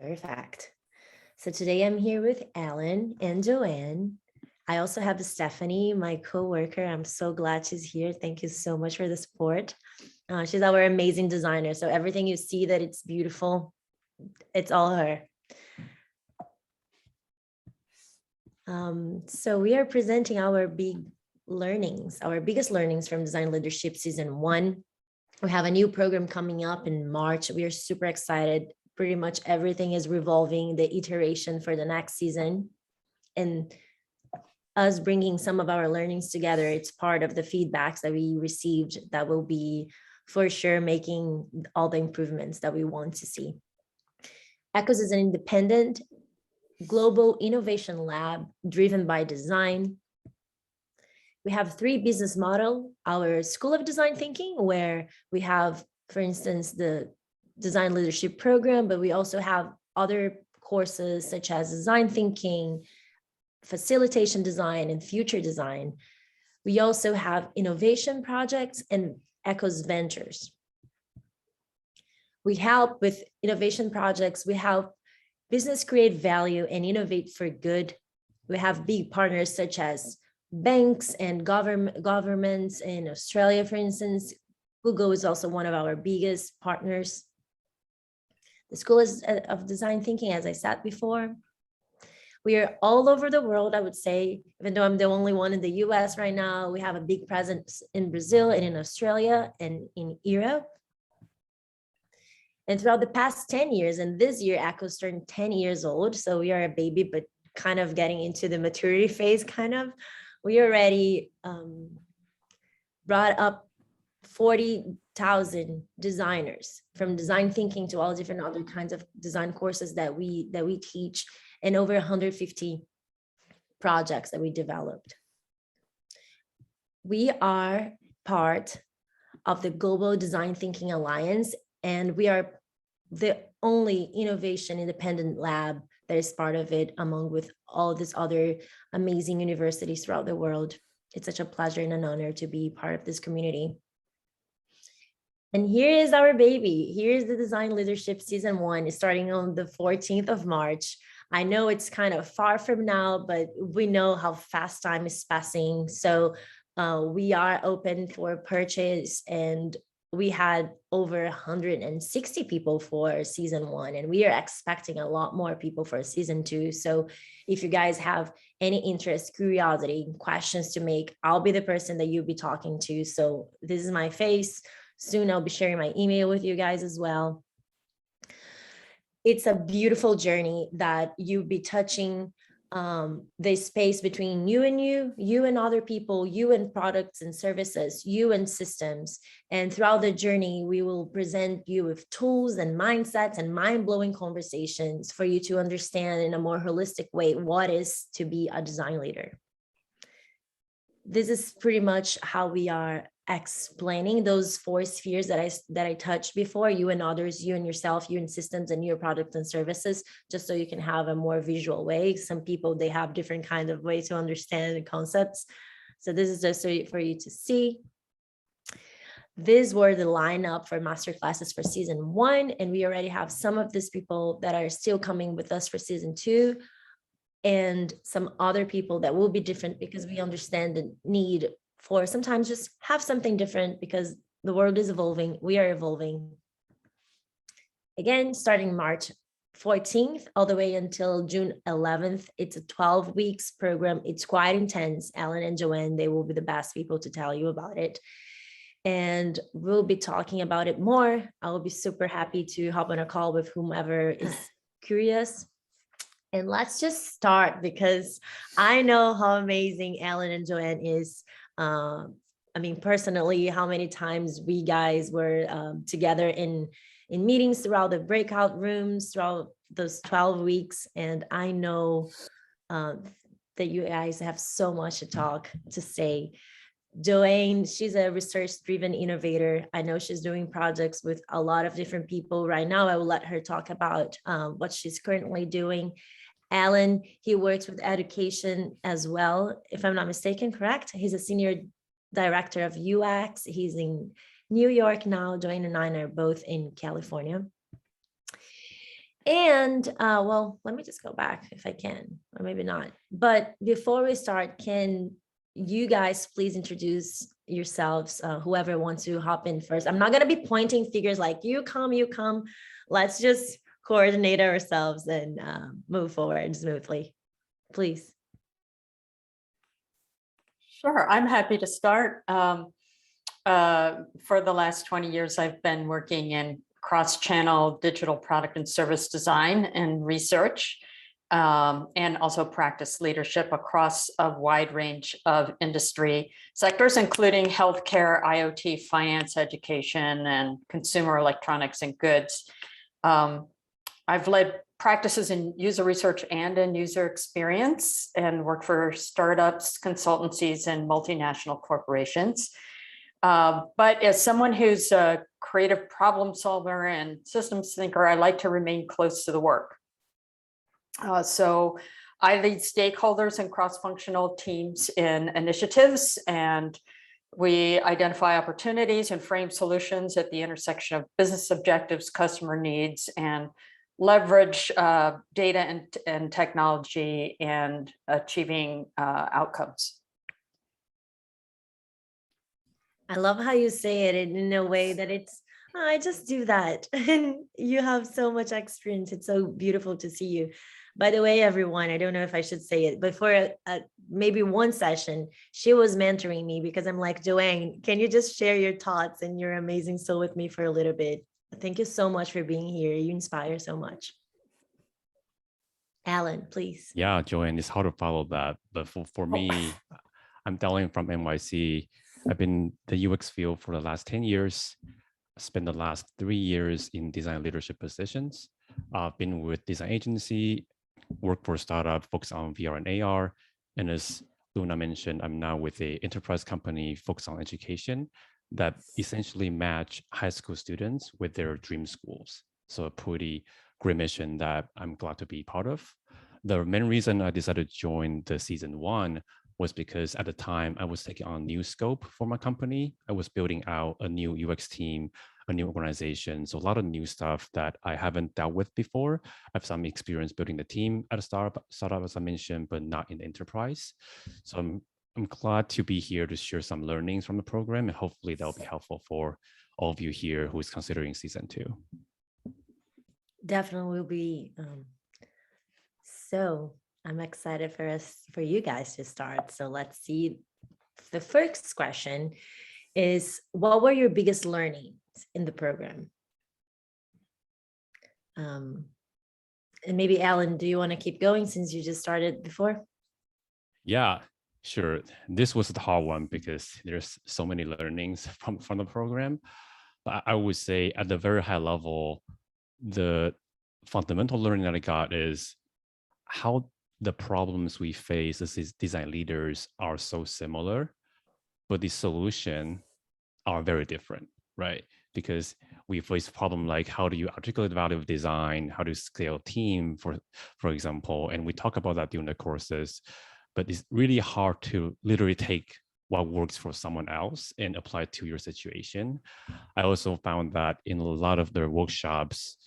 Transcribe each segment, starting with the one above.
Perfect. So today I'm here with Alan and Joanne. I also have Stephanie, my co-worker. I'm so glad she's here. Thank you so much for the support. She's our amazing designer. So everything you see that it's beautiful, it's all her. So we are presenting our biggest learnings from Design Leadership Season 1. We have a new program coming up in March. We are super excited. Pretty much everything is revolving the iteration for the next season. And us bringing some of our learnings together, it's part of the feedbacks that we received that will be for sure making all the improvements that we want to see. ECHOS is an independent global innovation lab driven by design. We have 3 business models: our School of Design Thinking, where we have, for instance, the Design Leadership Program, but we also have other courses such as Design Thinking, Facilitation Design, and Future Design. We also have innovation projects and ECHOS Ventures. We help with innovation projects. We help business create value and innovate for good. We have big partners such as banks and governments in Australia, for instance. Google is also one of our biggest partners. The School of Design Thinking, as I said before, we are all over the world, I would say, even though I'm the only one in the US right now. We have a big presence in Brazil and in Australia and in Europe. And throughout the past 10 years, and this year, ECHOS turned 10 years old. So we are a baby, but kind of getting into the maturity phase, kind of. We already brought up 40,000 designers, from design thinking to all different other kinds of design courses that we teach, and over 150 projects that we developed. We are part of the Global Design Thinking Alliance, and we are the only innovation independent lab that is part of it, among with all these other amazing universities throughout the world. It's such a pleasure and an honor to be part of this community. And here is our baby. Here's the Design Leadership Season 1, starting on the 14th of March. I know it's kind of far from now, but we know how fast time is passing. So we are open for purchase, and we had over 160 people for Season 1, and we are expecting a lot more people for Season 2. So if you guys have any interest, curiosity, questions to make, I'll be the person that you'll be talking to. So this is my face. Soon I'll be sharing my email with you guys as well. It's a beautiful journey that you'll be touching the space between you and other people, you and products and services, you and systems. And throughout the journey, we will present you with tools and mindsets and mind-blowing conversations for you to understand in a more holistic way what is to be a design leader. This is pretty much how we are explaining those 4 spheres that I touched before: you and others, you and yourself, you and systems, and your products and services, just so you can have a more visual way. Some people, they have different kind of ways to understand the concepts. So this is just for you to see. These were the lineup for master classes for Season 1, and we already have some of these people that are still coming with us for Season 2, and some other people that will be different, because we understand the need for sometimes just have something different, because the world is evolving, we are evolving. Again, starting March 14th all the way until June 11th, it's a 12 weeks program. It's quite intense. Alan and Joanne, they will be the best people to tell you about it. And we'll be talking about it more. I will be super happy to hop on a call with whomever is curious. And let's just start, because I know how amazing Alan and Joanne is. I mean, personally, how many times we guys were together in meetings throughout the breakout rooms throughout those 12 weeks. And I know that you guys have so much to say. Joanne, she's a research-driven innovator. I know she's doing projects with a lot of different people right now. I will let her talk about what she's currently doing. Alan, he works with education as well, if I'm not mistaken, correct? He's a senior director of UX. He's in New York now. Joanne and I are both in California. And well, let me just go back if I can, or maybe not. But before we start, can you guys please introduce yourselves, whoever wants to hop in first? I'm not going to be pointing fingers like you come, you come. Let's just coordinate ourselves and move forward smoothly, please. Sure, I'm happy to start. For the last 20 years, I've been working in cross-channel digital product and service design and research, and also practice leadership across a wide range of industry sectors, including healthcare, IoT, finance, education, and consumer electronics and goods. I've led practices in user research and in user experience and worked for startups, consultancies, and multinational corporations. But as someone who's a creative problem solver and systems thinker, I like to remain close to the work. So I lead stakeholders and cross-functional teams in initiatives, and we identify opportunities and frame solutions at the intersection of business objectives, customer needs, and leverage data and technology and achieving outcomes. I love how you say it in a way that it's, "Oh, I just do that." And you have so much experience. It's so beautiful to see you. By the way, everyone, I don't know if I should say it, but for maybe one session, she was mentoring me because I'm like, Joanne, can you just share your thoughts and your amazing soul with me for a little bit? Thank you so much for being here. You inspire so much. Alan, please. Yeah, Joanne, it's hard to follow that. But for me, I'm Dalian from NYC. I've been in the UX field for the last 10 years. I spent the last 3 years in design leadership positions. I've been with design agency, worked for a startup focused on VR and AR. And as Luna mentioned, I'm now with a enterprise company focused on education that essentially match high school students with their dream schools. So a pretty great mission that I'm glad to be part of. The main reason I decided to join the season 1 was because at the time I was taking on new scope for my company. I was building out a new UX team, a new organization. So a lot of new stuff that I haven't dealt with before. I have some experience building the team at a startup, as I mentioned, but not in the enterprise. So I'm glad to be here to share some learnings from the program, and hopefully that'll be helpful for all of you here who is considering season 2. Definitely will be. So I'm excited for you guys to start. So let's see. The first question is, what were your biggest learnings in the program? And maybe Alan, do you want to keep going since you just started before? Yeah, sure. This was the hard one because there's so many learnings from the program. But I would say at the very high level, the fundamental learning that I got is how the problems we face as design leaders are so similar, but the solution are very different, right? Because we face problem like how do you articulate the value of design, how to scale team, for example, and we talk about that during the courses, but it's really hard to literally take what works for someone else and apply it to your situation. I also found that in a lot of the workshops,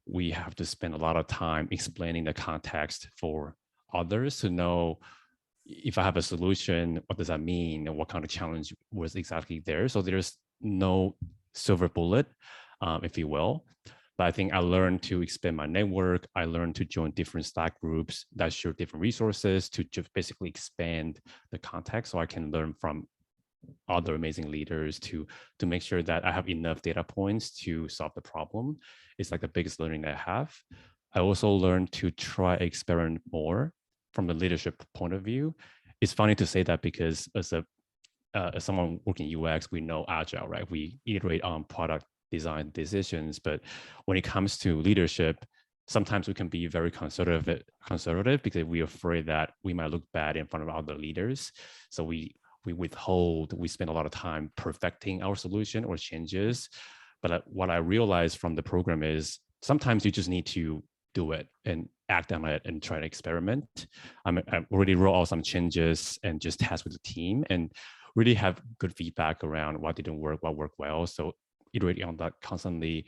we have to spend a lot of time explaining the context for others to know if I have a solution, what does that mean? And what kind of challenge was exactly there? So there's no silver bullet, if you will. But I think I learned to expand my network. I learned to join different Slack groups that share different resources to just basically expand the context so I can learn from other amazing leaders to make sure that I have enough data points to solve the problem. It's like the biggest learning that I have. I also learned to try experiment more from the leadership point of view. It's funny to say that because as someone working UX, we know agile, right? We iterate on product design decisions, but when it comes to leadership, sometimes we can be very conservative because we're afraid that we might look bad in front of other leaders. So we withhold, we spend a lot of time perfecting our solution or changes. But what I realized from the program is sometimes you just need to do it and act on it and try to experiment. I already wrote out some changes and just test with the team and really have good feedback around what didn't work, what worked well. So iterating on that constantly.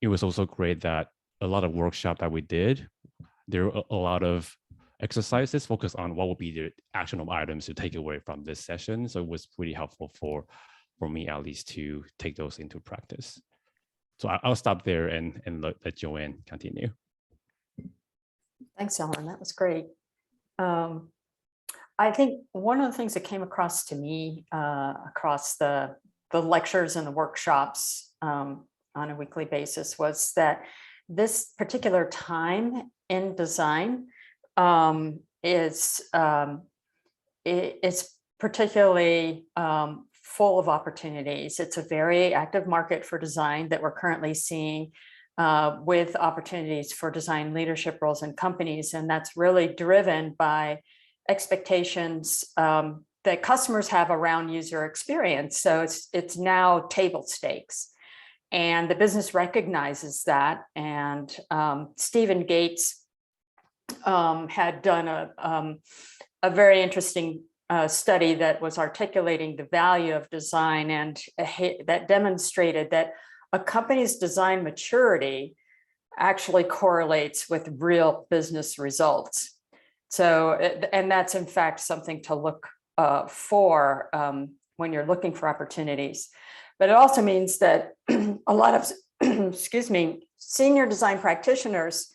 It was also great that a lot of workshop that we did, there were a lot of exercises focused on what would be the actionable items to take away from this session. So it was pretty helpful for me at least to take those into practice. So I'll stop there and let Joanne continue. Thanks, Ellen. That was great. I think one of the things that came across to me across the lectures and the workshops on a weekly basis was that this particular time in design is particularly full of opportunities. It's a very active market for design that we're currently seeing with opportunities for design leadership roles in companies. And that's really driven by expectations that customers have around user experience. So it's now table stakes. And the business recognizes that. And Stephen Gates had done a very interesting study that was articulating the value of design, and that demonstrated that a company's design maturity actually correlates with real business results. So, and that's in fact something to look for when you're looking for opportunities. But it also means that a lot of, excuse me, senior design practitioners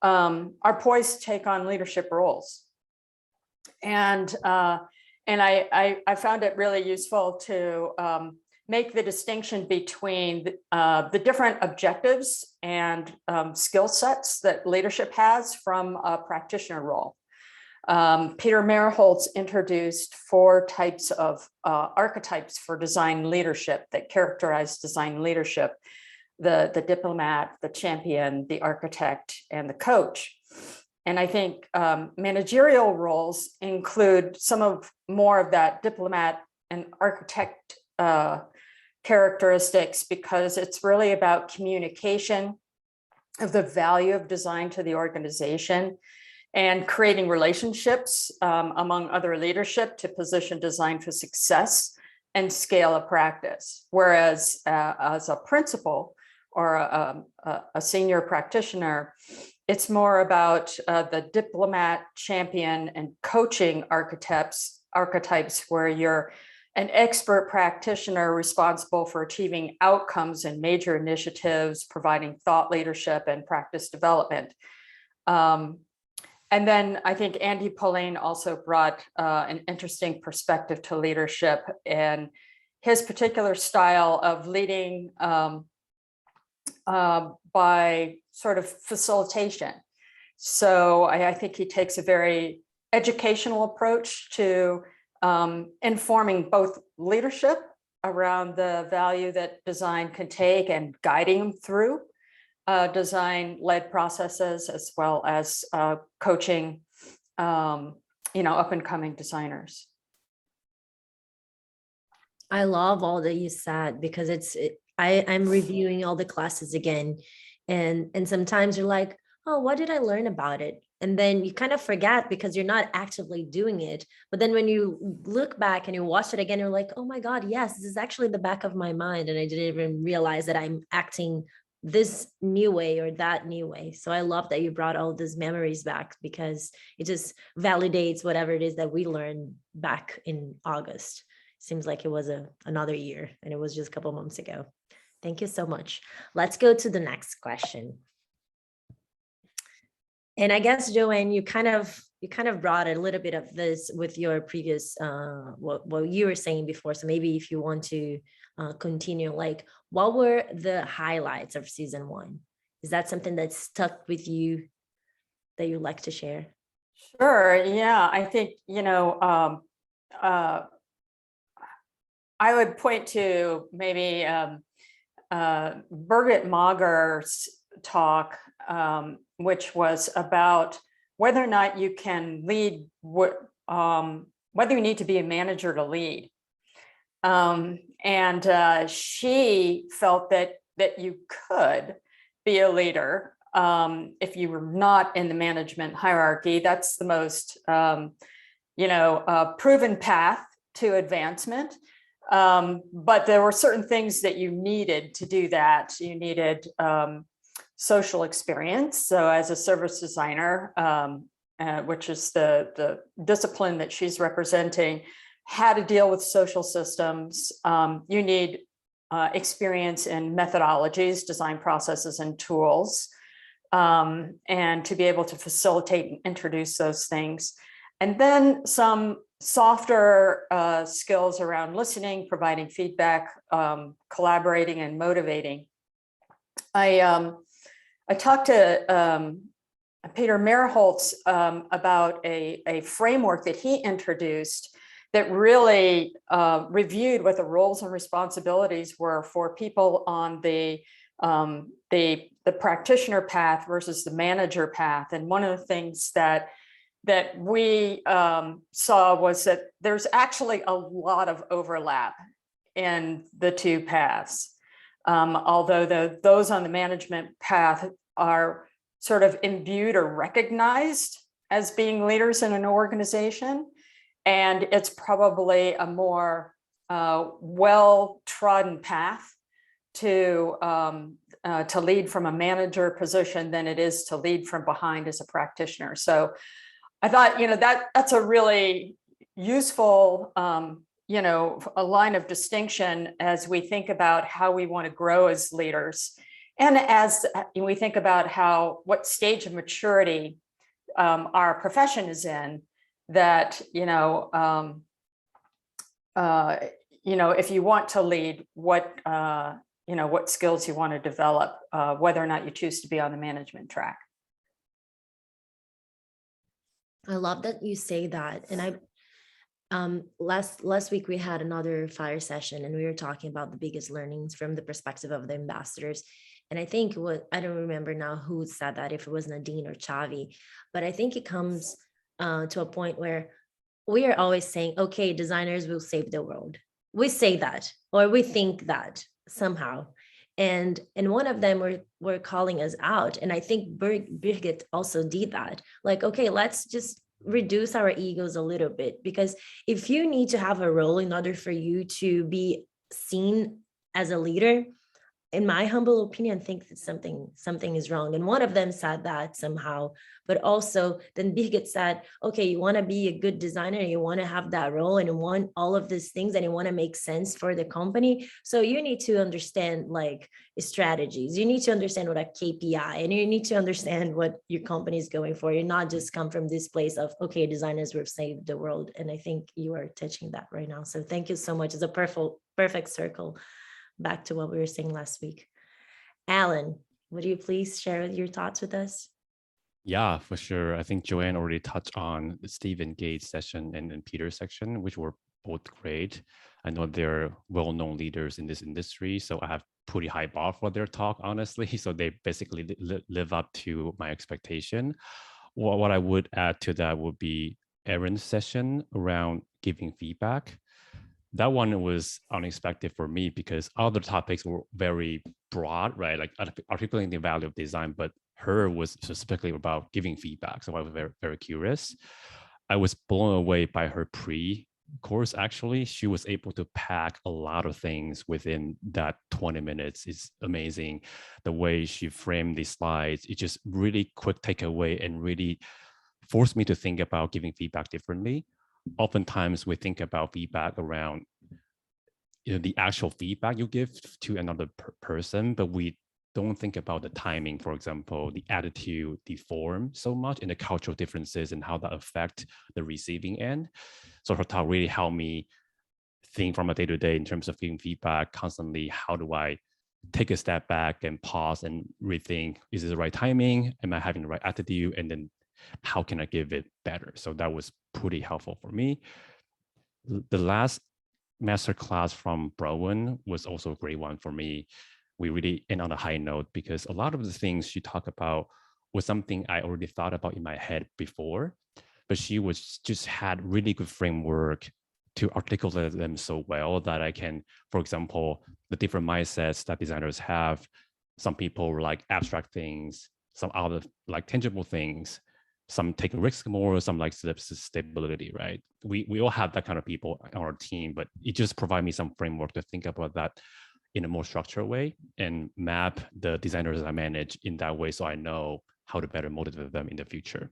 are poised to take on leadership roles. And I found it really useful to make the distinction between the different objectives and skill sets that leadership has from a practitioner role. Peter Merholtz introduced 4 types of archetypes for design leadership that characterize design leadership: the diplomat, the champion, the architect, and the coach. And I think managerial roles include more of that diplomat and architect characteristics, because it's really about communication of the value of design to the organization and creating relationships among other leadership to position design for success and scale a practice. Whereas as a principal or a senior practitioner, it's more about the diplomat, champion, and coaching archetypes, where you're an expert practitioner responsible for achieving outcomes in major initiatives, providing thought leadership and practice development. And then I think Andy Pauline also brought an interesting perspective to leadership, and his particular style of leading by sort of facilitation. So I think he takes a very educational approach to informing both leadership around the value that design can take and guiding them through design-led processes, as well as coaching, up-and-coming designers. I love all that you said, because I'm reviewing all the classes again, and sometimes you're like, oh, what did I learn about it? And then you kind of forget because you're not actively doing it. But then when you look back and you watch it again, you're like, oh my God, yes, this is actually the back of my mind. And I didn't even realize that I'm acting this new way or that new way. So I love that you brought all these memories back, because it just validates whatever it is that we learned back in August. Seems like it was another year, and it was just a couple months ago. Thank you so much. Let's go to the next question. And I guess, Joanne, you kind of brought a little bit of this with your previous what you were saying before. So maybe if you want to continue, like, what were the highlights of season 1? Is that something that stuck with you that you'd like to share? Sure. Yeah, I think I would point to maybe Birgit Mager's talk, which was about whether or not you can lead, whether you need to be a manager to lead. And she felt that you could be a leader if you were not in the management hierarchy. That's the most, proven path to advancement. But there were certain things that you needed to do that. You needed social experience. So as a service designer, which is the discipline that she's representing, how to deal with social systems. You need experience in methodologies, design processes, and tools, and to be able to facilitate and introduce those things. And then some softer skills around listening, providing feedback, collaborating, and motivating. I talked to Peter Merholtz about a framework that he introduced that really reviewed what the roles and responsibilities were for people on the practitioner path versus the manager path. And one of the things that we saw was that there's actually a lot of overlap in the two paths. Although those on the management path are sort of imbued or recognized as being leaders in an organization, and it's probably a more well-trodden path to lead from a manager position than it is to lead from behind as a practitioner. So I thought, that's a really useful, a line of distinction as we think about how we want to grow as leaders. And as we think about what stage of maturity our profession is in, that, if you want to lead, what skills you want to develop, whether or not you choose to be on the management track. I love that you say that. And last week we had another fire session, and we were talking about the biggest learnings from the perspective of the ambassadors. And I think I don't remember now who said that, if it was Nadine or Chavi, but I think it comes to a point where we are always saying, okay, designers will save the world. We say that, or we think that somehow. And one of them were calling us out. And I think Birgit also did that. Like, okay, let's just reduce our egos a little bit, because if you need to have a role in order for you to be seen as a leader, in my humble opinion, I think that something is wrong. And one of them said that somehow, but also then Birgit said, okay, you want to be a good designer, you want to have that role, and you want all of these things, and you want to make sense for the company. So you need to understand like strategies. You need to understand what a KPI, and you need to understand what your company is going for. You're not just come from this place of, okay, designers will save the world. And I think you are touching that right now. So thank you so much. It's a perfect circle back to what we were saying last week. Alan, would you please share your thoughts with us? Yeah, for sure. I think Joanne already touched on the Stephen Gates session and Peter's section, which were both great. I know they're well-known leaders in this industry, so I have pretty high bar for their talk, honestly. So they basically live up to my expectation. What I would add to that would be Aaron's session around giving feedback. That one was unexpected for me because other topics were very broad, right? Like articulating the value of design, but her was specifically about giving feedback. So I was very, very curious. I was blown away by her pre-course, actually. She was able to pack a lot of things within that 20 minutes. It's amazing. The way she framed the slides, it just really quick takeaway and really forced me to think about giving feedback differently. Oftentimes we think about feedback around the actual feedback you give to another person, but we don't think about the timing, for example, the attitude, the form so much, and the cultural differences and how that affect the receiving end. So her talk really helped me think from a day-to-day in terms of giving feedback constantly. How do I take a step back and pause and rethink, is it the right timing? Am I having the right attitude? And then how can I give it better? So that was pretty helpful for me. The last masterclass from Browen was also a great one for me. We really end on a high note because a lot of the things she talked about was something I already thought about in my head before, but she just had really good framework to articulate them so well that I can, for example, the different mindsets that designers have. Some people like abstract things, some other like tangible things. Some take a risk more, some like stability, right? We all have that kind of people on our team, but it just provided me some framework to think about that in a more structured way and map the designers I manage in that way so I know how to better motivate them in the future.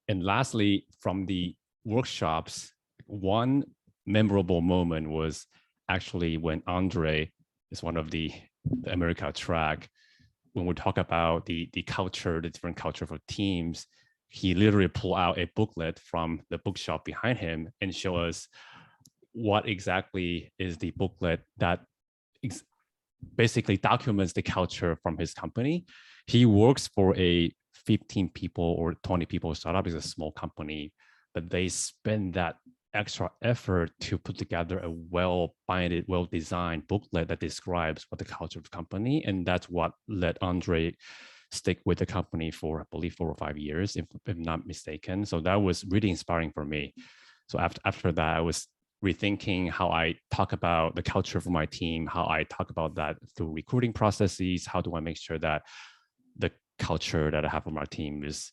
And lastly, from the workshops, one memorable moment was actually when Andre is one of the America track, when we talk about the culture, the different culture for teams, he literally pulled out a booklet from the bookshop behind him and show us what exactly is the booklet that basically documents the culture from his company. He works for a 15 people or 20 people startup. Is a small company, but they spend that extra effort to put together a well-binded, well-designed booklet that describes what the culture of the company. And that's what let Andre stick with the company for, I believe, 4 or 5 years, if I'm not mistaken. So that was really inspiring for me. So after that, I was rethinking how I talk about the culture for my team, how I talk about that through recruiting processes. How do I make sure that the culture that I have on my team is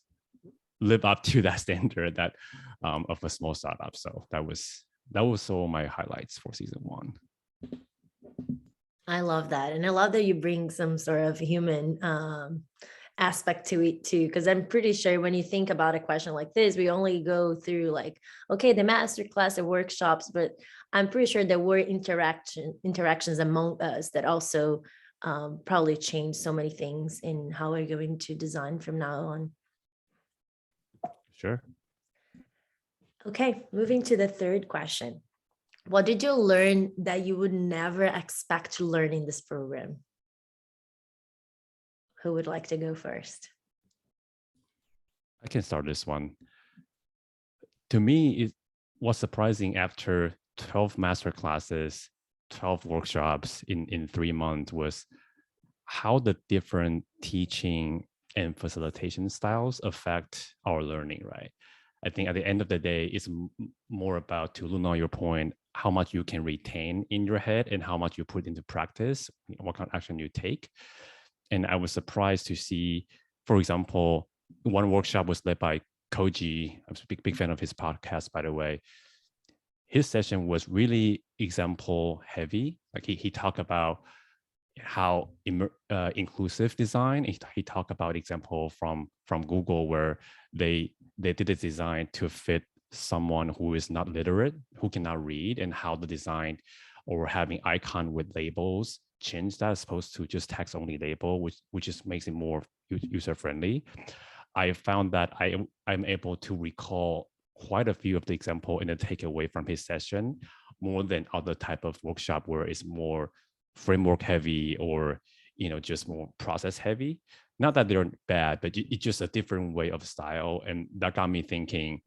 live up to that standard that of a small startup. So that was all my highlights for season 1. I love that. And I love that you bring some sort of human aspect to it too, because I'm pretty sure when you think about a question like this, we only go through like, okay, the masterclass and workshops, but I'm pretty sure there were interactions among us that also probably change so many things in how we're going to design from now on. Sure. Okay, moving to the third question. What did you learn that you would never expect to learn in this program? Who would like to go first? I can start this one. To me, it was surprising after 12 master classes, 12 workshops in 3 months was how the different teaching and facilitation styles affect our learning, right? I think at the end of the day, it's more about, to Luna, your point, how much you can retain in your head and how much you put into practice, what kind of action you take. And I was surprised to see, for example, one workshop was led by Koji. I'm a big fan of his podcast, by the way. His session was really example heavy. Like he talked about how inclusive design. He talked about example from Google where they did a design to fit someone who is not literate, who cannot read, and how the design or having icon with labels change that as opposed to just text only label, which just makes it more user friendly. I found that I'm able to recall quite a few of the example and then take away from his session more than other type of workshop where it's more framework heavy or just more process heavy. Not that they're bad, but it's just a different way of style. And that got me thinking,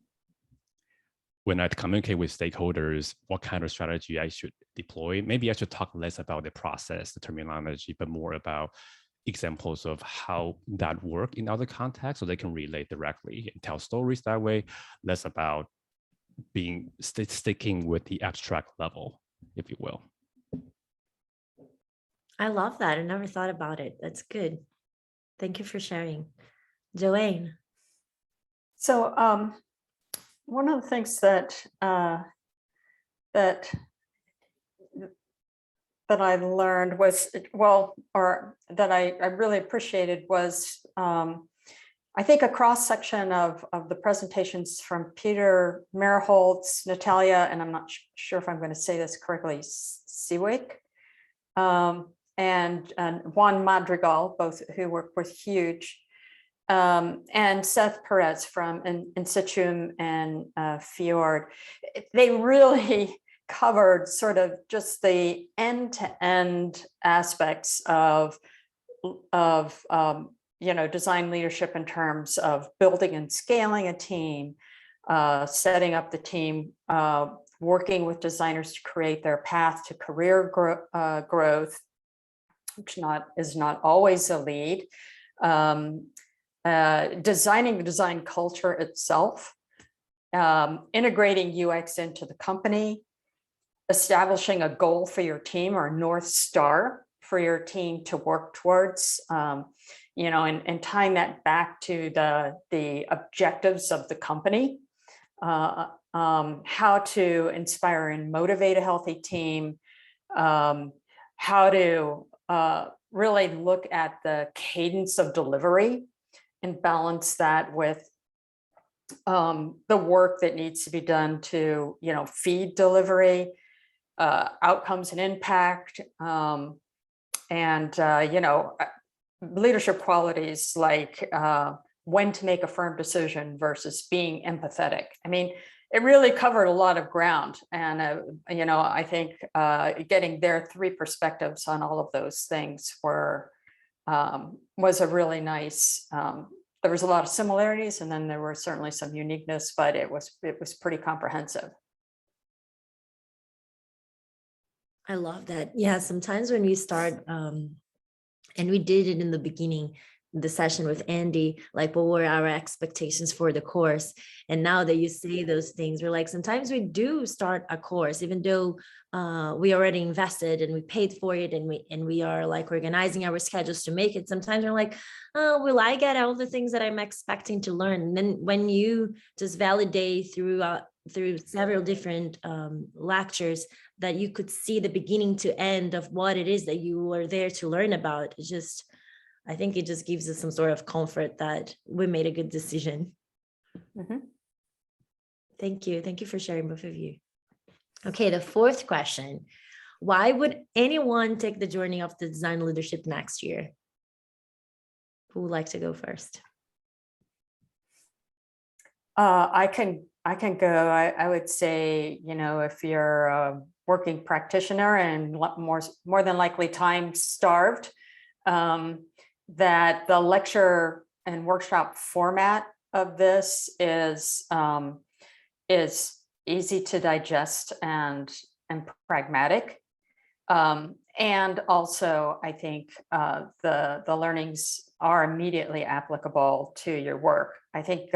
when I communicate with stakeholders, what kind of strategy I should deploy. Maybe I should talk less about the process, the terminology, but more about examples of how that work in other contexts so they can relate directly and tell stories that way, less about being sticking with the abstract level, if you will. I love that. I never thought about it. That's good. Thank you for sharing. Joanne. So one of the things that I learned was, or that I really appreciated was, I think a cross section of the presentations from Peter Merholtz, Natalia, and I'm not sure if I'm going to say this correctly, Seawick, and Juan Madrigal, both who work with Huge, and Seth Perez from In Situ and Fjord. They really covered sort of just the end-to-end aspects of design leadership in terms of building and scaling a team, setting up the team, working with designers to create their path to career growth, which is not always a lead, designing the design culture itself, integrating UX into the company, establishing a goal for your team or North Star for your team to work towards, and tying that back to the objectives of the company, how to inspire and motivate a healthy team, how to really look at the cadence of delivery and balance that with the work that needs to be done to, feed delivery, outcomes and impact, and leadership qualities like when to make a firm decision versus being empathetic. I mean, it really covered a lot of ground, and I think getting their three perspectives on all of those things was a really nice. There was a lot of similarities, and then there were certainly some uniqueness, but it was pretty comprehensive. I love that. Yeah, sometimes when we start, and we did it in the beginning, the session with Andy, like what were our expectations for the course? And now that you say those things, we're like, sometimes we do start a course, even though we already invested and we paid for it, and we are like organizing our schedules to make it. Sometimes we're like, oh, will I get all the things that I'm expecting to learn? And then when you just validate through several different lectures, that you could see the beginning to end of what it is that you were there to learn about. It's just, I think it just gives us some sort of comfort that we made a good decision. Mm-hmm. Thank you. Thank you for sharing, both of you. Okay, the fourth question. Why would anyone take the journey of the design leadership next year? Who would like to go first? I can go. I would say, if you're a working practitioner and more than likely time starved, that the lecture and workshop format of this is easy to digest and pragmatic. And also, I think the learnings are immediately applicable to your work. I think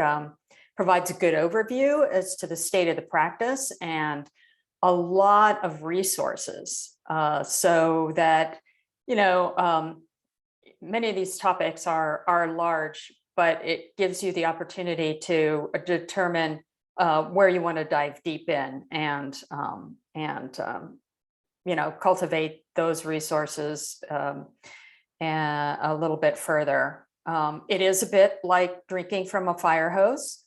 provides a good overview as to the state of the practice and a lot of resources, so that many of these topics are large, but it gives you the opportunity to determine where you want to dive deep in and cultivate those resources and a little bit further. It is a bit like drinking from a fire hose.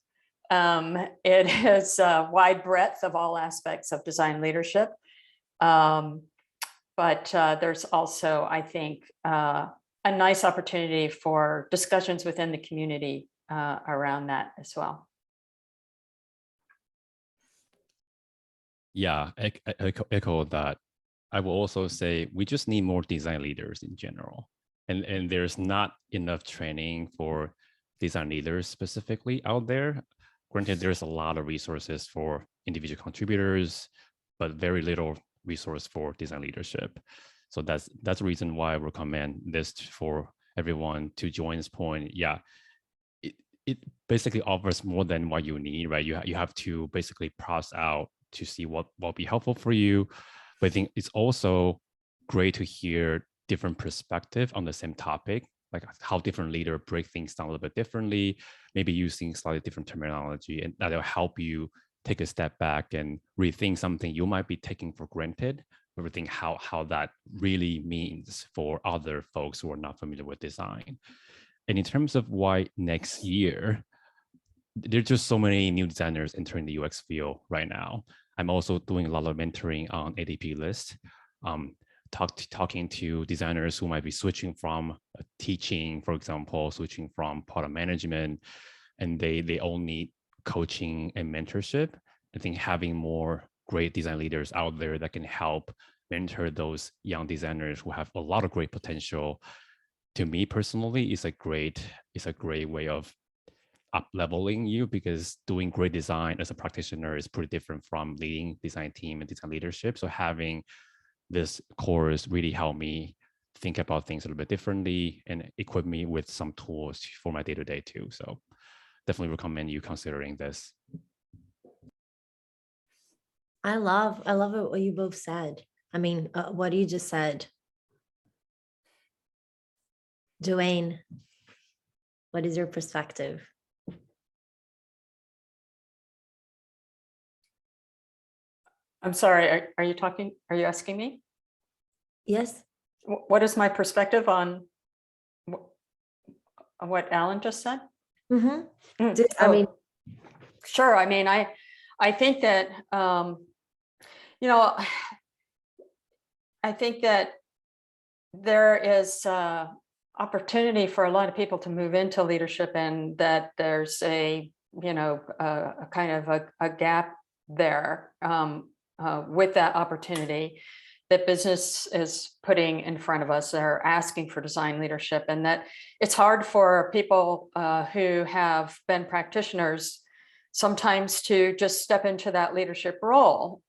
It is a wide breadth of all aspects of design leadership. But there's also, I think, a nice opportunity for discussions within the community around that as well. Yeah, I echo that. I will also say we just need more design leaders in general. And there's not enough training for design leaders specifically out there. Granted, there's a lot of resources for individual contributors, but very little resource for design leadership. So that's the reason why I recommend this for everyone to join this point. Yeah, it basically offers more than what you need, right? You have to basically process out to see what will be helpful for you. But I think it's also great to hear different perspective on the same topic, like how different leaders break things down a little bit differently, maybe using slightly different terminology, and that'll help you take a step back and rethink something you might be taking for granted, rethink how that really means for other folks who are not familiar with design. And in terms of why next year, there's just so many new designers entering the UX field right now. I'm also doing a lot of mentoring on ADP list, talking to designers who might be switching from teaching, for example, switching from product management, and they all need coaching and mentorship. I think having more great design leaders out there that can help mentor those young designers who have a lot of great potential, to me personally, is a great way of up leveling you, because doing great design as a practitioner is pretty different from leading design team and design leadership. So having this course really helped me think about things a little bit differently and equip me with some tools for my day-to-day too. So definitely recommend you considering this. I love what you both said. I mean, what you just said. Duane, what is your perspective? I'm sorry, are you asking me? Yes. What is my perspective on what Alan just said? Mm-hmm. Mm, I mean, sure. I mean, I think that, you know, I think that there is opportunity for a lot of people to move into leadership, and that there's a, you know, a kind of a gap there with that opportunity that business is putting in front of us. They're asking for design leadership, and that it's hard for people who have been practitioners sometimes to just step into that leadership role.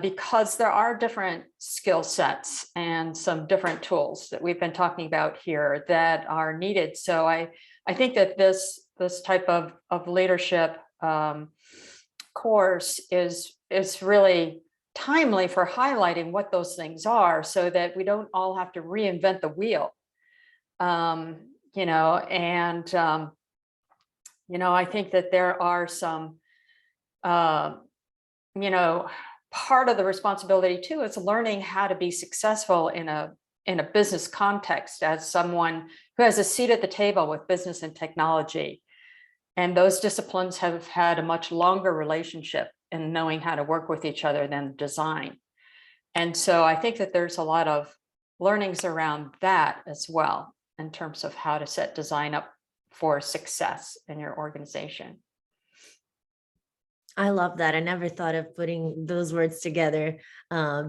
Because there are different skill sets and some different tools that we've been talking about here that are needed. So I think that this type of leadership course is really timely for highlighting what those things are, so that we don't all have to reinvent the wheel. You know, and you know, I think that there are some you know, part of the responsibility too is learning how to be successful in a business context as someone who has a seat at the table with business and technology. And those disciplines have had a much longer relationship in knowing how to work with each other than design. And so I think that there's a lot of learnings around that as well, in terms of how to set design up for success in your organization. I love that. I never thought of putting those words together.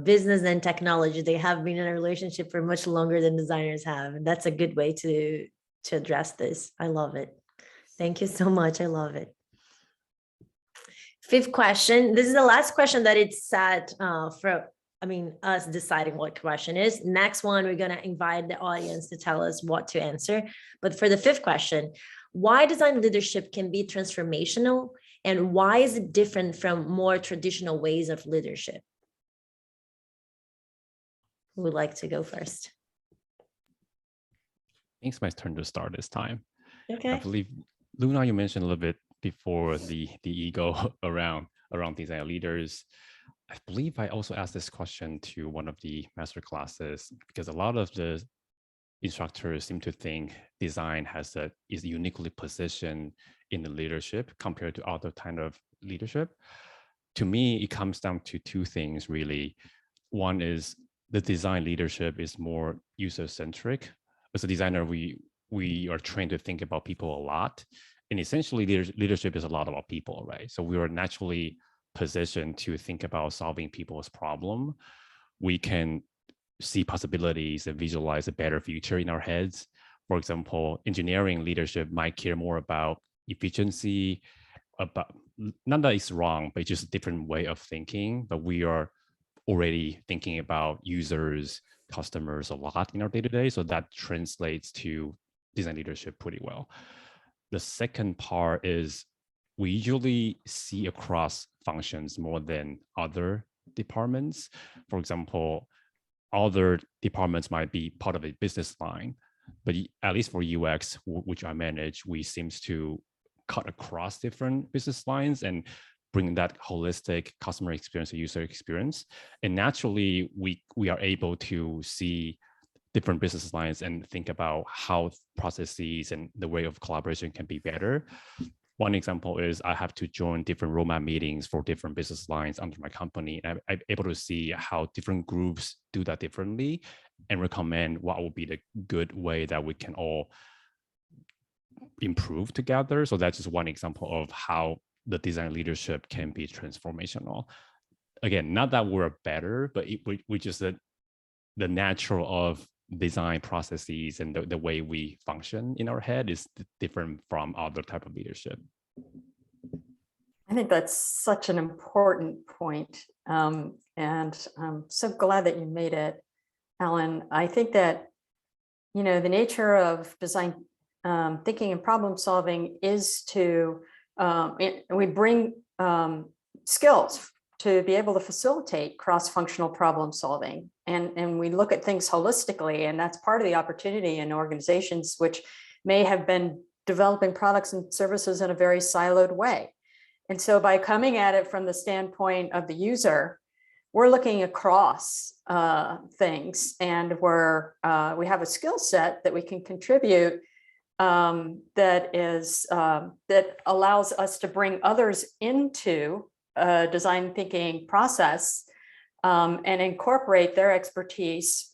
Business and technology, they have been in a relationship for much longer than designers have. And that's a good way to address this. I love it. Thank you so much. I love it. Fifth question. This is the last question that it's set for, I mean, us deciding what question is. Next one, we're going to invite the audience to tell us what to answer. But for the fifth question, why design leadership can be transformational, and why is it different from more traditional ways of leadership? Who would like to go first? I think it's my turn to start this time. Okay. I believe, Luna, you mentioned a little bit before the ego around design leaders. I believe I also asked this question to one of the master classes, because a lot of the instructors seem to think design is uniquely positioned in the leadership compared to other kind of leadership. To me, it comes down to two things, really. One is the design leadership is more user-centric. As a designer, we are trained to think about people a lot. And essentially, leadership is a lot about people, right? So we are naturally positioned to think about solving people's problem. We can see possibilities and visualize a better future in our heads. For example, engineering leadership might care more about efficiency, about, not that it's wrong, but it's just a different way of thinking. But we are already thinking about users, customers a lot in our day-to-day. So that translates to design leadership pretty well. The second part is we usually see across functions more than other departments. For example, other departments might be part of a business line, but at least for UX, which I manage, we seems to cut across different business lines and bring that holistic customer experience or user experience. And naturally, we are able to see different business lines and think about how processes and the way of collaboration can be better. One example is I have to join different roadmap meetings for different business lines under my company. And I'm able to see how different groups do that differently and recommend what would be the good way that we can all improve together. So that's just one example of how the design leadership can be transformational. Again, not that we're better, but we just the natural of design processes and the way we function in our head is different from other type of leadership. I think that's such an important point. And I'm so glad that you made it, Alan. I think that, you know, the nature of design thinking and problem solving is to, we bring skills to be able to facilitate cross-functional problem solving. And we look at things holistically, and that's part of the opportunity in organizations which may have been developing products and services in a very siloed way. And so by coming at it from the standpoint of the user, we're looking across things, and we have a skill set that we can contribute that allows us to bring others into a design thinking process and incorporate their expertise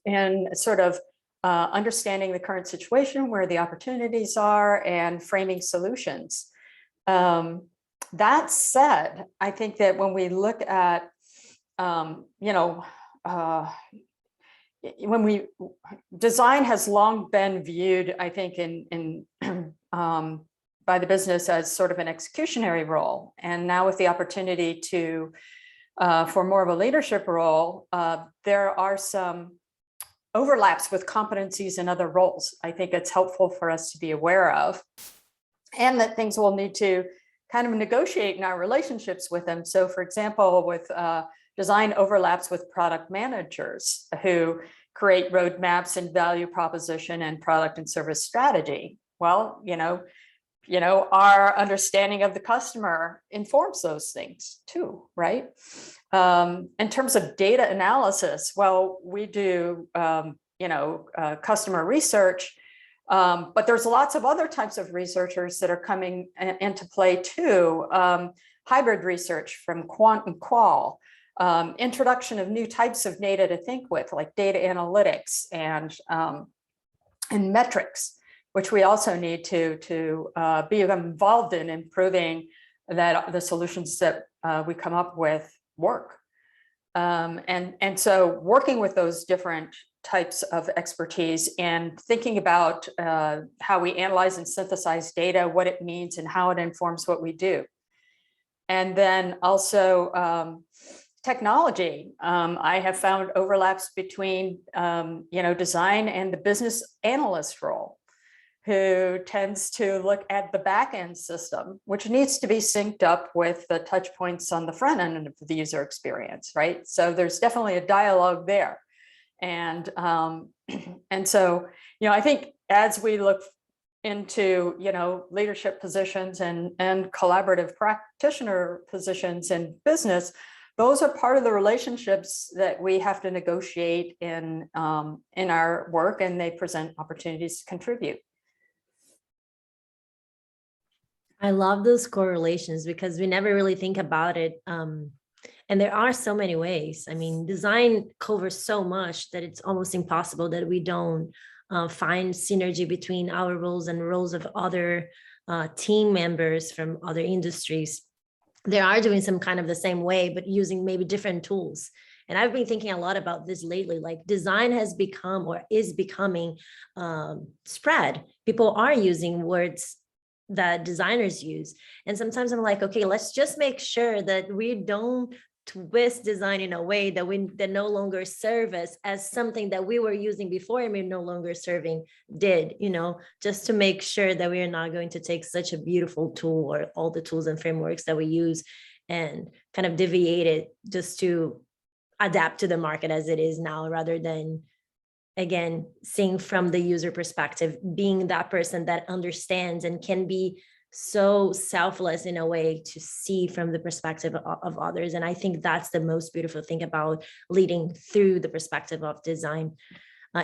in sort of understanding the current situation, where the opportunities are, and framing solutions. That said, I think that when we look at, design has long been viewed, I think, in by the business as sort of an executionary role. And now with the opportunity to, for more of a leadership role, there are some overlaps with competencies in other roles. I think it's helpful for us to be aware of, and that things will need to kind of negotiate in our relationships with them. So for example, with design overlaps with product managers who create roadmaps and value proposition and product and service strategy. Well, our understanding of the customer informs those things too, right? In terms of data analysis, well, we do, customer research, but there's lots of other types of researchers that are coming into play too. Hybrid research from quant and qual, introduction of new types of data to think with, like data analytics and metrics, which we also need to be involved in improving that the solutions that we come up with work. And so working with those different types of expertise and thinking about how we analyze and synthesize data, what it means and how it informs what we do. And then also technology. I have found overlaps between design and the business analyst role, who tends to look at the back end system, which needs to be synced up with the touch points on the front end of the user experience, right? So there's definitely a dialogue there. And so, I think as we look into, leadership positions and collaborative practitioner positions in business, those are part of the relationships that we have to negotiate in our work, and they present opportunities to contribute. I love those correlations because we never really think about it. And there are so many ways. I mean, design covers so much that it's almost impossible that we don't find synergy between our roles and roles of other team members from other industries. They are doing some kind of the same way, but using maybe different tools. And I've been thinking a lot about this lately, like design has become or is becoming spread. People are using words that designers use. And sometimes I'm like, okay, let's just make sure that we don't twist design in a way that no longer serve us as something that we were using before and we're no longer serving just to make sure that we are not going to take such a beautiful tool or all the tools and frameworks that we use and kind of deviate it just to adapt to the market as it is now, rather than, again, seeing from the user perspective, being that person that understands and can be so selfless in a way to see from the perspective of others. And I think that's the most beautiful thing about leading through the perspective of design,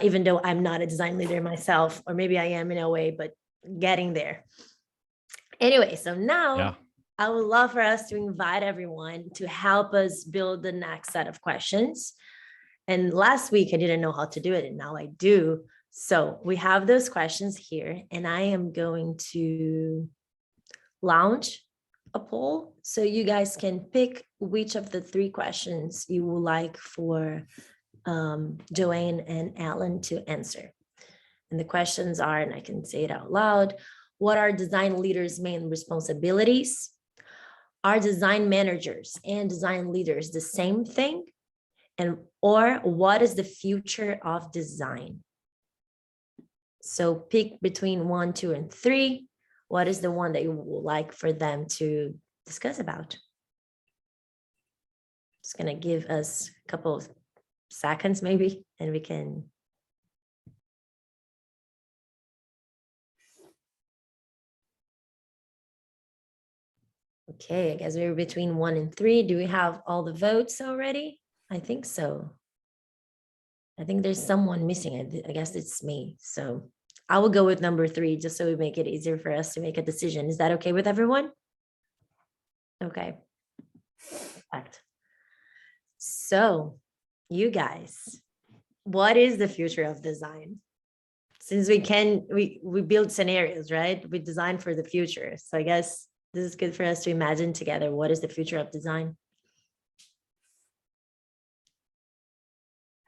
even though I'm not a design leader myself, or maybe I am in a way, but getting there. Anyway, so now I would love for us to invite everyone to help us build the next set of questions. And last week I didn't know how to do it, and now I do. So we have those questions here, and I am going to launch a poll so you guys can pick which of the 3 questions you would like for Joanne and Alan to answer. And the questions are, and I can say it out loud: what are design leaders' main responsibilities? Are design managers and design leaders the same thing? Or what is the future of design? So pick between 1, 2, and 3. What is the one that you would like for them to discuss about? Just gonna give us a couple of seconds maybe, and we can. Okay, I guess we're between 1 and 3. Do we have all the votes already? I think so. I think there's someone missing. I guess it's me. So I will go with number 3 just so we make it easier for us to make a decision. Is that okay with everyone? Okay. Perfect. So you guys, what is the future of design? Since we build scenarios, right? We design for the future. So I guess this is good for us to imagine together. What is the future of design?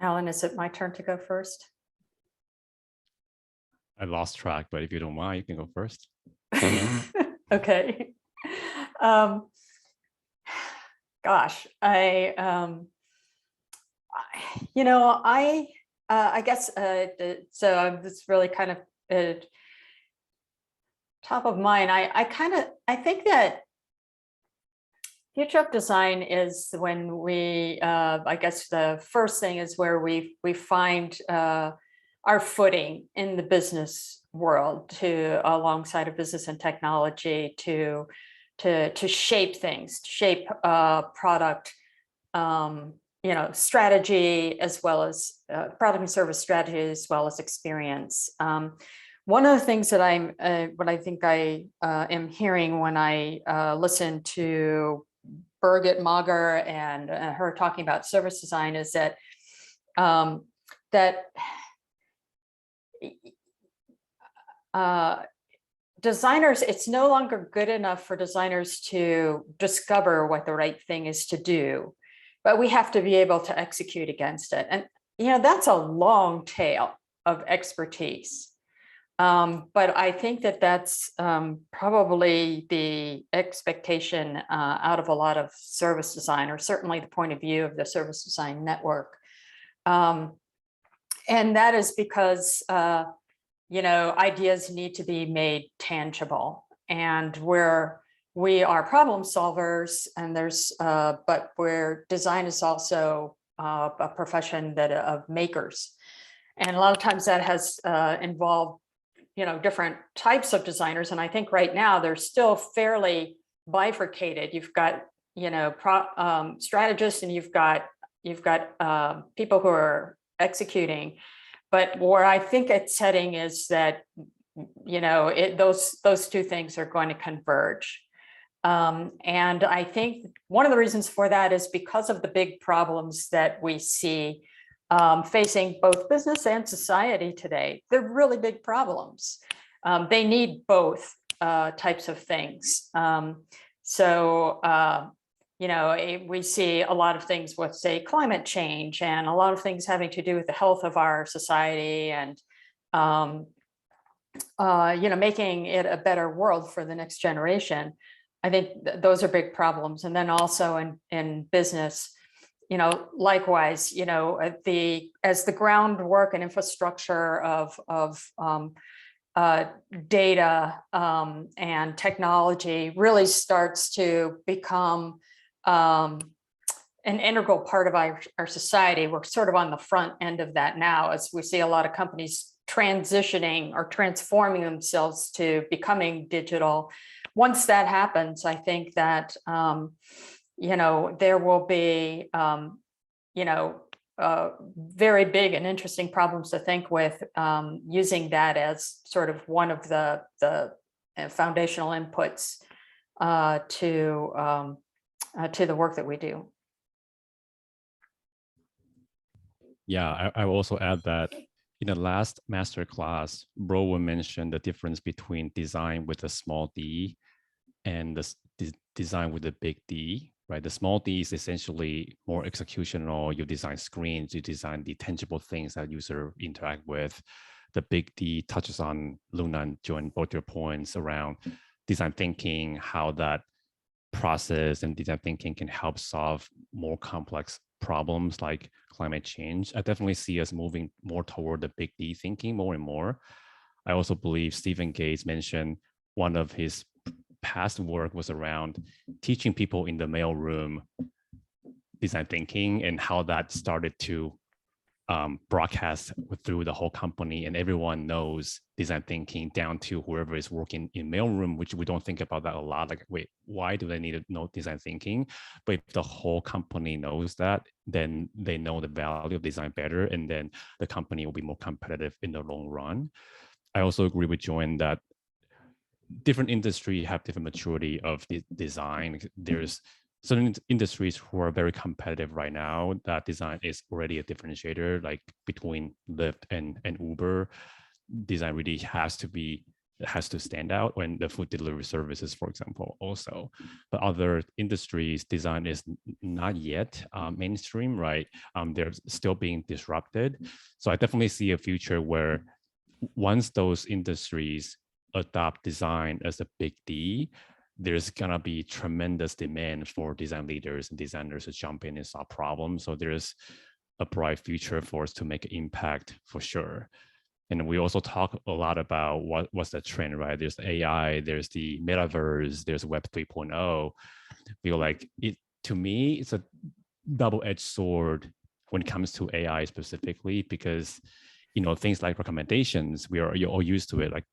Alan, is it my turn to go first? I lost track, but if you don't mind, you can go first. Okay. Gosh, I guess so. It's really kind of top of mind. I think that future of design is when we, I guess the first thing is where we find our footing in the business world to alongside of business and technology to shape things, to shape product, strategy, as well as product and service strategy, as well as experience. One of the things that what I think I am hearing when I listen to Birgit Mager and her talking about service design is that designers, it's no longer good enough for designers to discover what the right thing is to do, but we have to be able to execute against it. And, that's a long tail of expertise. But I think that that's probably the expectation out of a lot of service design, or certainly the point of view of the service design network. And that is because ideas need to be made tangible, and we are problem solvers, and but where design is also a profession of makers, and a lot of times that has involved different types of designers, and I think right now they're still fairly bifurcated. You've got strategists, and you've got people who are executing. But where I think it's heading is that, those two things are going to converge. And I think one of the reasons for that is because of the big problems that we see facing both business and society today. They're really big problems. They need both types of things. We see a lot of things with, say, climate change, and a lot of things having to do with the health of our society, and making it a better world for the next generation. I think those are big problems. And then also in business, likewise, as the groundwork and infrastructure of data and technology really starts to become an integral part of our society. We're sort of on the front end of that now, as we see a lot of companies transitioning or transforming themselves to becoming digital. Once that happens, I think that there will be very big and interesting problems to think with, using that as sort of one of the foundational inputs to the work that we do. Yeah, I will also add that in the last master class, Rowan mentioned the difference between design with a small d and the design with a big D, right? The small D is essentially more executional. You design screens, you design the tangible things that user interact with. The big D touches on, Luna and Joan, both your points around design thinking, how that process and design thinking can help solve more complex problems like climate change. I definitely see us moving more toward the big D thinking more and more. I also believe Stephen Gates mentioned one of his past work was around teaching people in the mailroom design thinking, and how that started to broadcast through the whole company, and everyone knows design thinking down to whoever is working in mailroom, which we don't think about that a lot. Like, wait, why do they need to know design thinking? But if the whole company knows that, then they know the value of design better, and then the company will be more competitive in the long run. I also agree with Joanne that different industries have different maturity of design. There's certain industries who are very competitive right now that design is already a differentiator, like between Lyft and Uber. Design really has to stand out when the food delivery services, for example, also. But other industries, design is not yet mainstream, right? They're still being disrupted. So I definitely see a future where once those industries adopt design as a big D, there's gonna be tremendous demand for design leaders and designers to jump in and solve problems. So there's a bright future for us to make an impact for sure. And we also talk a lot about what's the trend, right? There's AI, there's the metaverse, there's Web 3.0. Feel like it, to me, it's a double-edged sword when it comes to AI specifically, because things like recommendations, you're all used to it. Like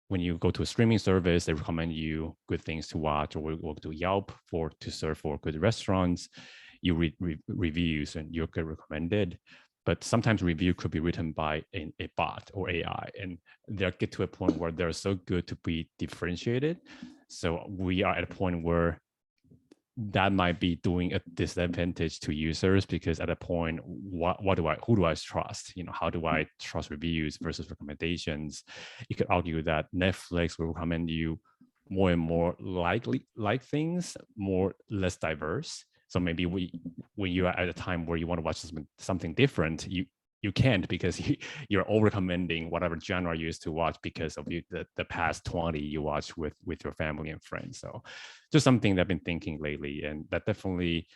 when you go to a streaming service, they recommend you good things to watch, or we'll do Yelp to serve for good restaurants. You read reviews and you'll get recommended. But sometimes review could be written by a bot or AI, and they'll get to a point where they're so good to be differentiated. So we are at a point where that might be doing a disadvantage to users, because at a point, who do I trust? How do I trust reviews versus recommendations? You could argue that Netflix will recommend you more and more like things, less diverse. So maybe when you are at a time where you want to watch something different, you can't, because you're all recommending whatever genre you used to watch because of the past 20 you watch with your family and friends. So just something that I've been thinking lately, and that definitely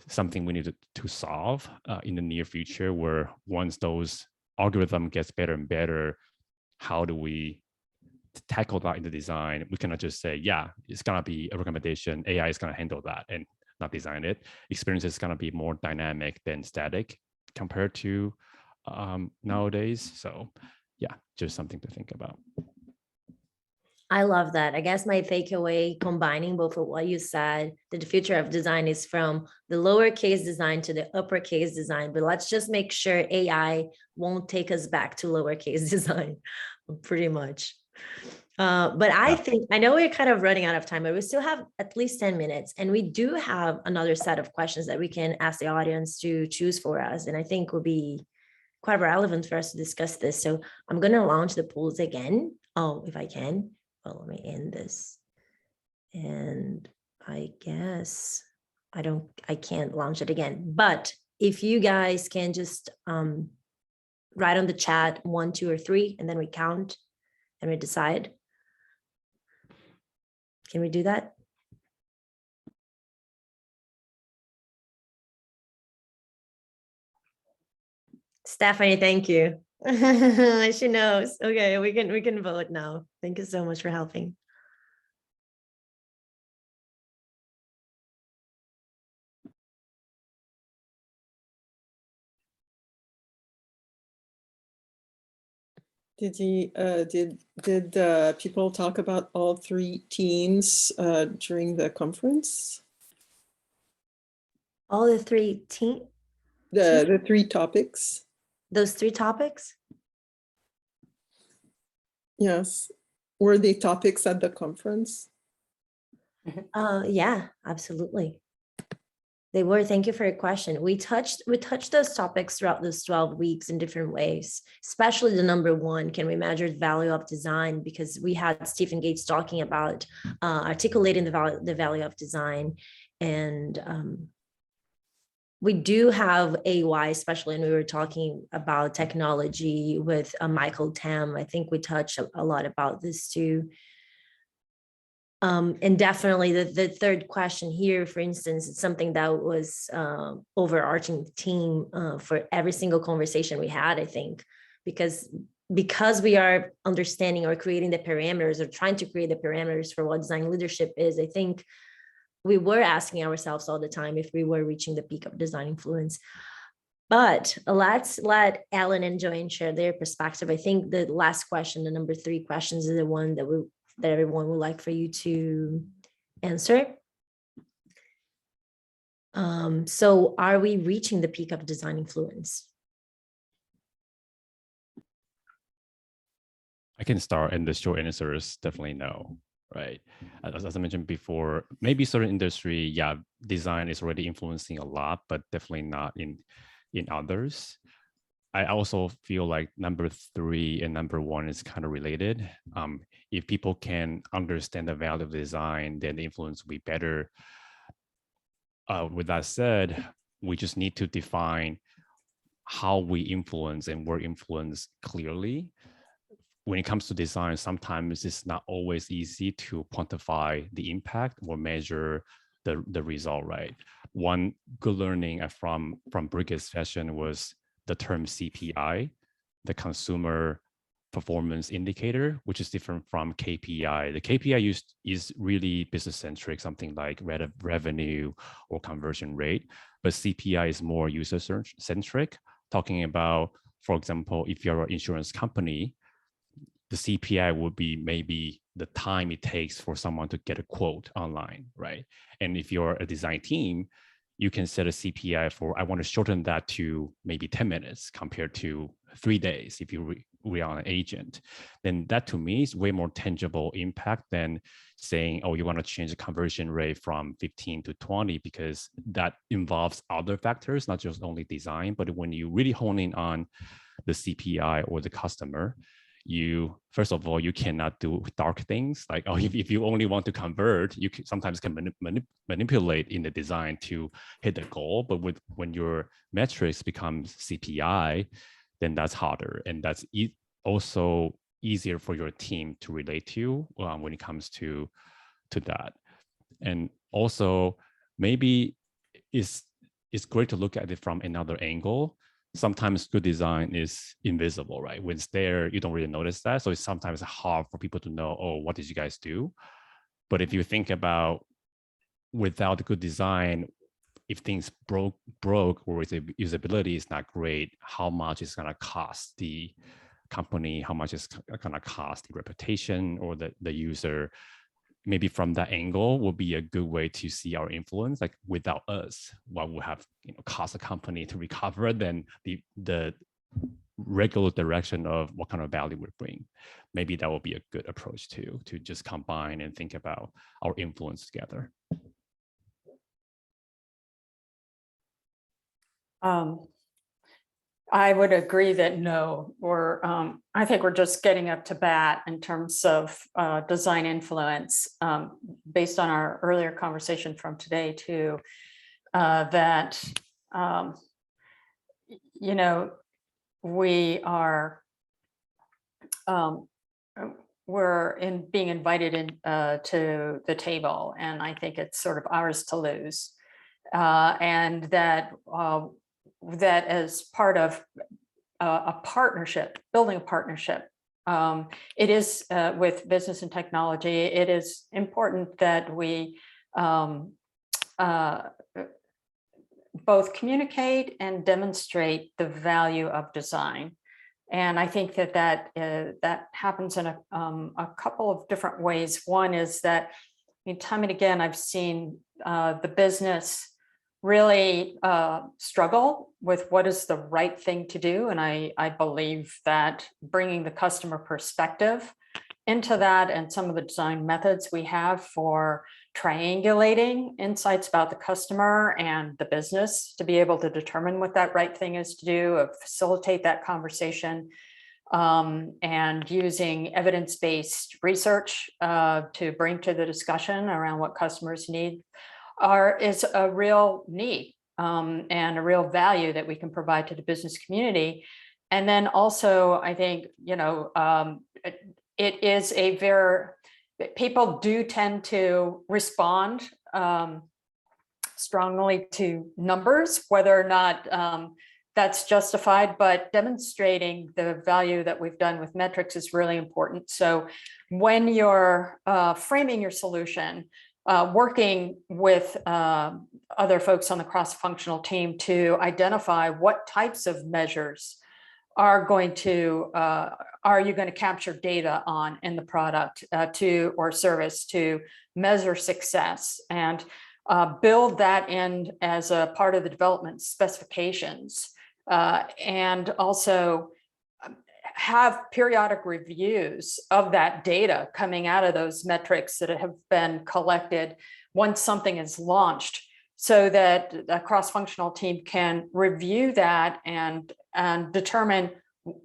something we need to solve in the near future, where once those algorithm gets better and better, how do we tackle that in the design? We cannot just say, yeah, it's gonna be a recommendation, AI is gonna handle that and not design it. Experience is gonna be more dynamic than static compared to nowadays. So yeah, just something to think about. I love that. I guess my takeaway, combining both of what you said, that the future of design is from the lowercase design to the uppercase design, but let's just make sure AI won't take us back to lowercase design, pretty much. But I think, I know we're kind of running out of time, but we still have at least 10 minutes, and we do have another set of questions that we can ask the audience to choose for us. And I think will be quite relevant for us to discuss this. So I'm going to launch the polls again. Oh, if I can. Well, let me end this. And I guess I can't launch it again. But if you guys can just write on the chat 1, 2, or 3, and then we count and we decide. Can we do that? Stephanie, thank you. She knows. Okay, we can vote now. Thank you so much for helping. Did people talk about all 3 teams during the conference? All the 3 The 3 topics. Those 3 topics? Yes. Were they topics at the conference? Yeah, absolutely. They were. Thank you for your question. We touched those topics throughout those 12 weeks in different ways, especially the number 1, can we measure the value of design? Because we had Stephen Gates talking about articulating the value of design. And we do have AY, especially when we were talking about technology with Michael Tam. I think we touched a lot about this too. And definitely the third question here, for instance, it's something that was overarching theme for every single conversation we had, I think, because we are understanding or creating the parameters or trying to create the parameters for what design leadership is. I think we were asking ourselves all the time if we were reaching the peak of design influence. But let's let Alan and Joanne share their perspective. I think the last question, the number 3 questions, is the one that everyone would like for you to answer. So are we reaching the peak of design influence? I can start, and the short answer is definitely no, right? As I mentioned before, maybe certain industry, yeah, design is already influencing a lot, but definitely not in others. I also feel like number 3 and number 1 is kind of related. If people can understand the value of design, then the influence will be better. With that said, we just need to define how we influence and where influence clearly. When it comes to design, sometimes it's not always easy to quantify the impact or measure the result, right? One good learning from Firesession was the term CPI, the consumer performance indicator, which is different from KPI. The KPI is really business centric, something like revenue or conversion rate, but CPI is more user centric, talking about, for example, if you're an insurance company, the CPI would be maybe the time it takes for someone to get a quote online, right? And if you're a design team, you can set a CPI for, I want to shorten that to maybe 10 minutes compared to 3 days if you rely on an agent. Then that to me is way more tangible impact than saying, oh, you want to change the conversion rate from 15 to 20, because that involves other factors, not just only design. But when you really hone in on the CPI or the customer, you, first of all, you cannot do dark things like, oh, if you only want to convert, you sometimes can manipulate in the design to hit the goal. But when your metrics becomes CPI, then that's harder, and that's also easier for your team to relate to when it comes to that. And also, maybe it's great to look at it from another angle. Sometimes good design is invisible, right? When it's there, you don't really notice that. So it's sometimes hard for people to know, oh, what did you guys do? But if you think about, without good design, if things broke or if the usability is not great, how much is going to cost the company? How much is going to cost the reputation or the user? Maybe from that angle will be a good way to see our influence. Like, without us, what would have cost a company to recover, than the regular direction of what kind of value we bring. Maybe that will be a good approach to just combine and think about our influence together. I would agree that no, I think we're just getting up to bat in terms of design influence, based on our earlier conversation from today too, that, we are, we're being invited in to the table, and I think it's sort of ours to lose, and that that as part of a partnership, building a partnership, it is with business and technology, it is important that we both communicate and demonstrate the value of design. And I think that happens in a couple of different ways. One is that, time and again, I've seen the business really struggle with what is the right thing to do. And I believe that bringing the customer perspective into that, and some of the design methods we have for triangulating insights about the customer and the business to be able to determine what that right thing is to do, facilitate that conversation, and using evidence-based research to bring to the discussion around what customers need is a real need, and a real value that we can provide to the business community. And then also, I think, it is people do tend to respond strongly to numbers, whether or not that's justified, but demonstrating the value that we've done with metrics is really important. So when you're framing your solution, working with other folks on the cross-functional team to identify what types of measures are going to are you going to capture data on in the product to or service to measure success, and build that in as a part of the development specifications, and also have periodic reviews of that data coming out of those metrics that have been collected once something is launched, so that a cross-functional team can review that and determine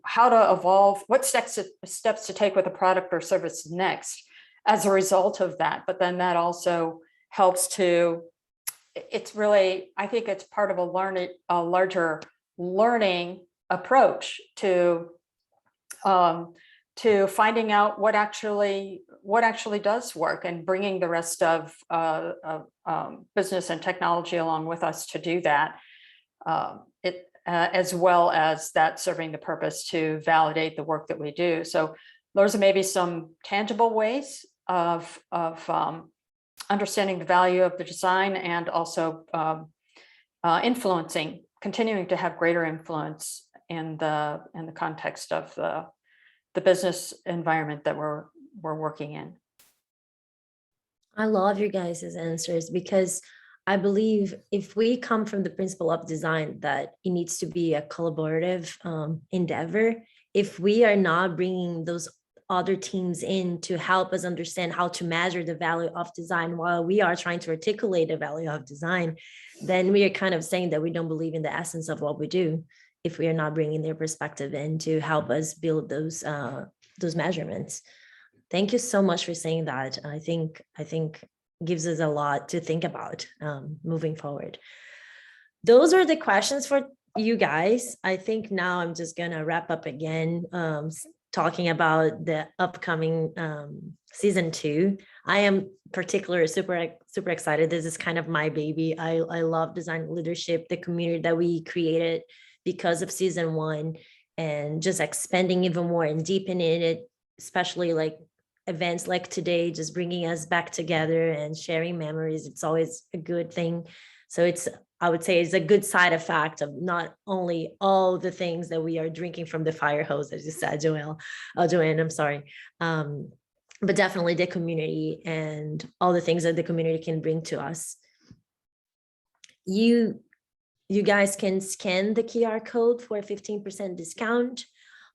how to evolve, what steps to take with a product or service next as a result of that. But then that also helps to, it's really, I think it's part of a larger learning approach to finding out what actually does work, and bringing the rest of business and technology along with us to do that. As well as that serving the purpose to validate the work that we do. So those are maybe some tangible ways of understanding the value of the design, and also continuing to have greater influence in the context of the business environment that we're working in. I love your guys' answers, because I believe if we come from the principle of design that it needs to be a collaborative endeavor, if we are not bringing those other teams in to help us understand how to measure the value of design while we are trying to articulate the value of design, then we are kind of saying that we don't believe in the essence of what we do, if we are not bringing their perspective in to help us build those measurements. Thank you so much for saying that. I think gives us a lot to think about moving forward. Those are the questions for you guys. I think now I'm just gonna wrap up again, talking about the upcoming season 2. I am particularly super excited. This is kind of my baby. I love design leadership, the community that we created because of season 1, and just expanding even more and deepening it, especially like events like today, just bringing us back together and sharing memories. It's always a good thing. So I would say it's a good side effect of not only all the things that we are drinking from the fire hose, as you said, Joanne, I'm sorry. But definitely the community and all the things that the community can bring to us. You guys can scan the QR code for a 15% discount.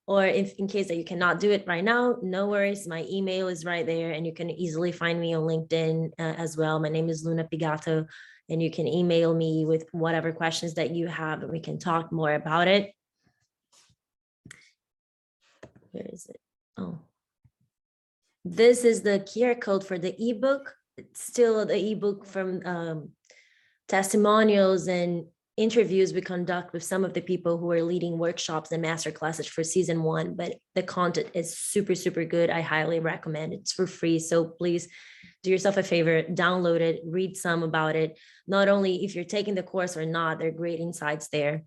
Or if in case that you cannot do it right now, no worries. My email is right there, and you can easily find me on LinkedIn as well. My name is Luna Pigato, and you can email me with whatever questions that you have, and we can talk more about it. Where is it? Oh, this is the QR code for the ebook. It's still the ebook from testimonials and interviews we conduct with some of the people who are leading workshops and master classes for season 1, but the content is super good. I highly recommend it. It's for free, so please do yourself a favor, download it, read some about it. Not only if you're taking the course or not, there are great insights there.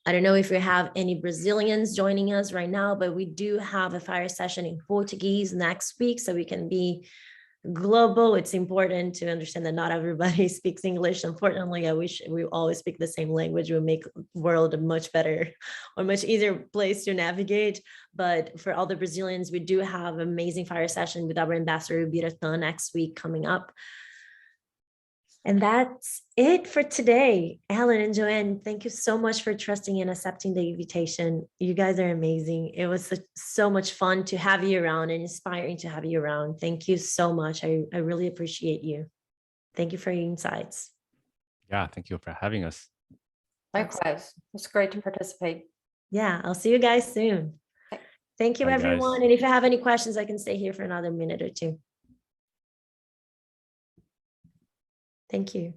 I don't know if we have any Brazilians joining us right now, but we do have a fire session in Portuguese next week, so we can be global. It's important to understand that not everybody speaks English. Unfortunately, I wish we always speak the same language. It would make the world a much better or much easier place to navigate. But for all the Brazilians, we do have an amazing fire session with our ambassador Biratã next week coming up. And that's it for today. Alan and Joanne, thank you so much for trusting and accepting the invitation. You guys are amazing. It was so much fun to have you around and inspiring to have you around. Thank you so much. I really appreciate you. Thank you for your insights. Yeah, thank you for having us. Likewise, it's great to participate. Yeah, I'll see you guys soon. Thank you, Bye, everyone. guys. And if you have any questions, I can stay here for another minute or two. Thank you.